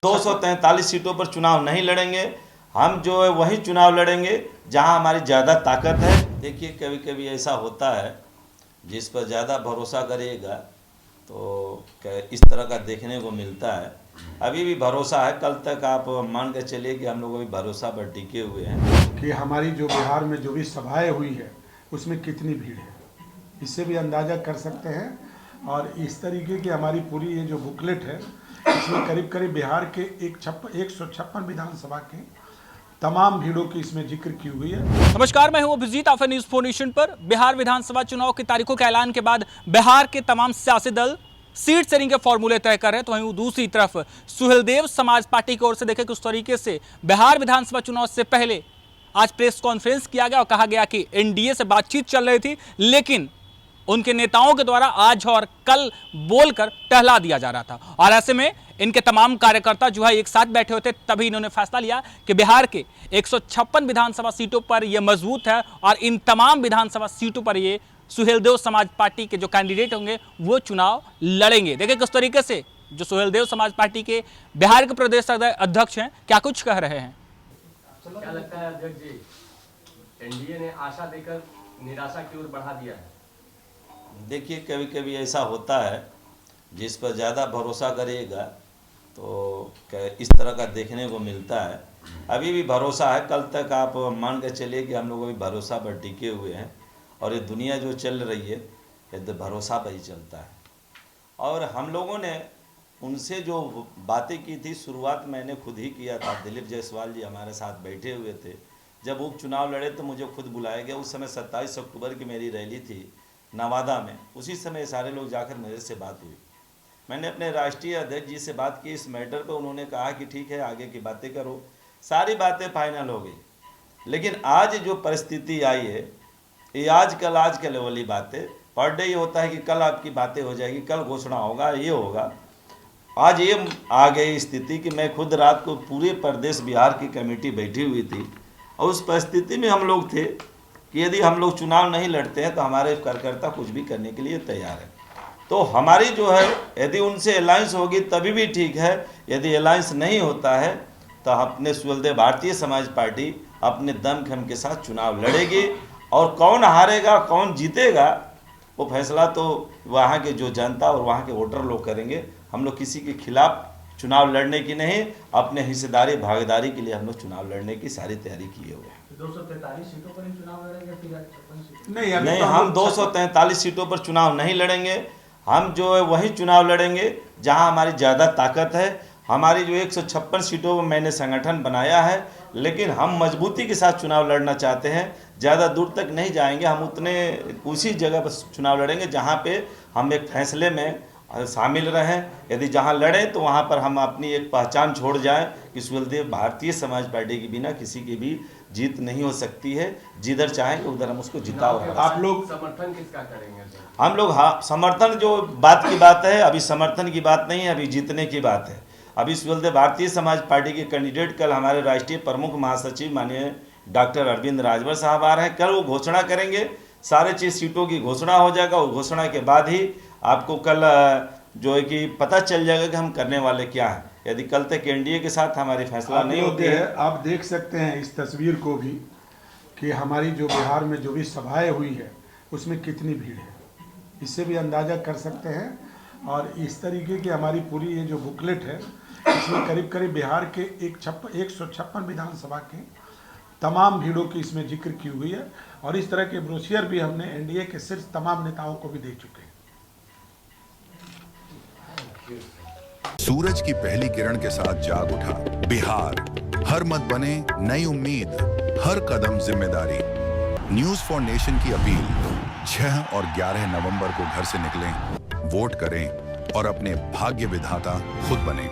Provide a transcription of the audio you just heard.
243 सीटों पर चुनाव नहीं लड़ेंगे। हम जो है वही चुनाव लड़ेंगे जहां हमारी ज़्यादा ताकत है। देखिए, कभी कभी ऐसा होता है, जिस पर ज़्यादा भरोसा करिएगा तो इस तरह का देखने को मिलता है। अभी भी भरोसा है, कल तक आप मान के चलिए कि हम लोग अभी भरोसा पर टिके हुए हैं कि हमारी जो बिहार में जो भी सभाएं हुई है उसमें कितनी भीड़ है, इससे भी अंदाज़ा कर सकते हैं। और इस तरीके की हमारी पूरी ये जो बुकलेट है, इसमें करीब करीब बिहार के 156 विधानसभा के तमाम भीड़ों की इसमें जिक्र की हुई है। नमस्कार, मैं हूं अभिजीत, आप न्यूज़ 4 नेशन पर। बिहार विधानसभा चुनाव की तारीखों के ऐलान के बाद बिहार के तमाम सियासी दल सीट शेयरिंग के फॉर्मूले तय कर रहे हैं, तो वहीं दूसरी तरफ सुहेलदेव समाज पार्टी की ओर से देखें किस तरीके से बिहार विधानसभा चुनाव से पहले आज प्रेस कॉन्फ्रेंस किया गया और कहा गया कि एनडीए से बातचीत चल रही थी, लेकिन उनके नेताओं के द्वारा आज और कल बोलकर टहला दिया जा रहा था। और ऐसे में इनके तमाम कार्यकर्ता जो है एक साथ बैठे होते, तभी इन्होंने फैसला लिया कि बिहार के 156 विधानसभा सीटों पर यह मजबूत है और इन तमाम विधानसभा सीटों पर ये सुहेलदेव समाज पार्टी के जो कैंडिडेट होंगे वो चुनाव लड़ेंगे। देखिए किस तरीके से जो सुहेलदेव समाज पार्टी के बिहार के प्रदेश अध्यक्ष हैं क्या कुछ कह रहे हैं। क्या लगता है अध्यक्ष जी, एनडीए ने आशा देकर निराशा की ओर बढ़ा दिया है? देखिए, कभी कभी ऐसा होता है, जिस पर ज़्यादा भरोसा करिएगा तो इस तरह का देखने को मिलता है। अभी भी भरोसा है, कल तक आप मान के चलिए कि हम लोग अभी भरोसा पर टिके हुए हैं और ये दुनिया जो चल रही है ये तो भरोसा पर ही चलता है। और हम लोगों ने उनसे जो बातें की थी, शुरुआत मैंने खुद ही किया था। दिलीप जायसवाल जी हमारे साथ बैठे हुए थे, जब उपचुनाव लड़े तो मुझे खुद बुलाया गया। उस समय 27 अक्टूबर की मेरी रैली थी नवादा में, उसी समय सारे लोग जाकर मेरे से बात हुई। मैंने अपने राष्ट्रीय अध्यक्ष जी से बात की इस मैटर पर, उन्होंने कहा कि ठीक है आगे की बातें करो। सारी बातें फाइनल हो गई, लेकिन आज जो परिस्थिति आई है ये आज कल वाली बातें, पर डे ये होता है कि कल आपकी बातें हो जाएगी, कल घोषणा होगा, ये होगा। आज ये आ गई स्थिति कि मैं खुद रात को पूरे प्रदेश बिहार की कमेटी बैठी हुई थी और उस परिस्थिति में हम लोग थे कि यदि हम लोग चुनाव नहीं लड़ते हैं तो हमारे कार्यकर्ता कुछ भी करने के लिए तैयार है। तो हमारी जो है यदि उनसे अलायंस होगी तभी भी ठीक है, यदि अलायंस नहीं होता है तो अपने सुहेलदेव भारतीय समाज पार्टी अपने दमखम के साथ चुनाव लड़ेगी। और कौन हारेगा कौन जीतेगा वो फैसला तो वहाँ के जो जनता और वहाँ के वोटर लोग करेंगे। हम लोग किसी के खिलाफ चुनाव लड़ने की नहीं, अपने हिस्सेदारी भागीदारी के लिए हम लोग चुनाव लड़ने की सारी तैयारी किए हुए हैं। 243 सीटों पर चुनाव लड़ेंगे फिर नहीं, हम 243 सीटों पर चुनाव नहीं लड़ेंगे। हम जो है वही चुनाव लड़ेंगे जहां हमारी ज़्यादा ताकत है। हमारी जो 156 सीटों में मैंने संगठन बनाया है, लेकिन हम मजबूती के साथ चुनाव लड़ना चाहते हैं। ज़्यादा दूर तक नहीं जाएंगे, हम उसी जगह पर चुनाव लड़ेंगे जहां पे हम एक फैसले में शामिल रहें। यदि जहां लड़ें तो वहां पर हम अपनी एक पहचान छोड़ जाएं कि सुहेलदेव भारतीय समाज पार्टी के बिना किसी की भी जीत नहीं हो सकती है। जिधर चाहेंगे उधर हम उसको जिताओ। आप लोग समर्थन किसका करेंगे? हम लोग समर्थन जो बात की बात है, अभी समर्थन की बात नहीं है, अभी जीतने की बात है। अभी सुहेलदेव भारतीय समाज पार्टी के कैंडिडेट कल हमारे राष्ट्रीय प्रमुख महासचिव माननीय डॉक्टर अरविंद राजभर साहब आ रहे हैं। कल वो घोषणा करेंगे, सारे चीज़ सीटों की घोषणा हो जाएगा। वो घोषणा के बाद ही आपको कल जो है कि पता चल जाएगा कि हम करने वाले क्या हैं। यदि कल तक एनडीए के साथ हमारी फैसला नहीं होती है। आप देख सकते हैं इस तस्वीर को भी कि हमारी जो बिहार में जो भी सभाएं हुई है उसमें कितनी भीड़ है, इससे भी अंदाज़ा कर सकते हैं। और इस तरीके की हमारी पूरी ये जो बुकलेट है, इसमें करीब करीब बिहार के 156 विधानसभा के तमाम भीड़ों की इसमें जिक्र की हुई है। और इस तरह के ब्रोशियर भी हमने एनडीए के शीर्ष तमाम नेताओं को भी दे चुके हैं। सूरज की पहली किरण के साथ जाग उठा बिहार, हर मत बने नई उम्मीद, हर कदम जिम्मेदारी। न्यूज़ 4 नेशन की अपील, 6 और 11 नवंबर को घर से निकलें, वोट करें और अपने भाग्य विधाता खुद बनें।